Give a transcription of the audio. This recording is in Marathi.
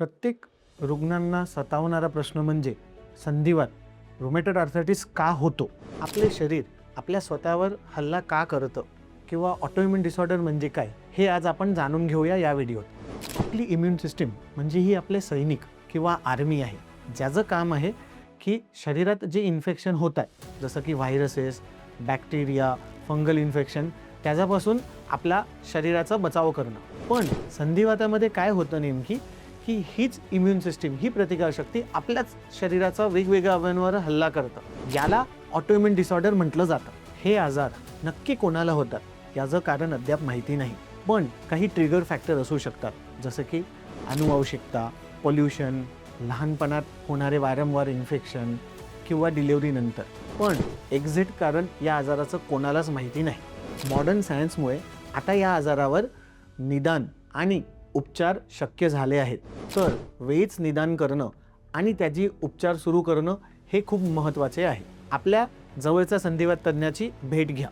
प्रत्येक रुग्णांना सतावणारा प्रश्न म्हणजे संधिवात रुमेटॉइड आर्थरायटिस का होतो. आपले शरीर आपल्या स्वतःवर हल्ला का करतं किंवा ऑटोइम्यून डिसऑर्डर म्हणजे काय हे आज आपण जाणून घेऊया या व्हिडिओत. आपली इम्युन सिस्टीम म्हणजे ही आपले सैनिक किंवा आर्मी आहे, ज्याचं काम आहे की शरीरात जे इन्फेक्शन होत आहे जसं की व्हायरसेस, बॅक्टेरिया, फंगल इन्फेक्शन त्याच्यापासून आपल्या शरीराचा बचाव करणं. पण संधिवातामध्ये काय होतं नेमकी की हीच इम्युन सिस्टीम ही प्रतिकारशक्ती आपल्याच शरीराचा वेगवेगळ्या अवयवांवर हल्ला करतं. याला ऑटोइम्यून डिसऑर्डर म्हटलं जातं. हे आजार नक्की कोणाला होतात याचं कारण अद्याप माहिती नाही, पण काही ट्रिगर फॅक्टर असू शकतात जसं की अनुवंशिकता, पोल्युशन, लहानपणात होणारे वारंवार इन्फेक्शन किंवा डिलिव्हरीनंतर. पण एक्झॅक्ट कारण या आजाराचं कोणालाच माहिती नाही. मॉडर्न सायन्समुळे आता या आजारावर निदान आणि उपचार शक्य झाले आहेत. तर वेळीच निदान करणं आणि त्याची उपचार सुरू करणं हे खूप महत्त्वाचे आहे. आपल्या जवळच्या संधिवात तज्ञाची भेट घ्या.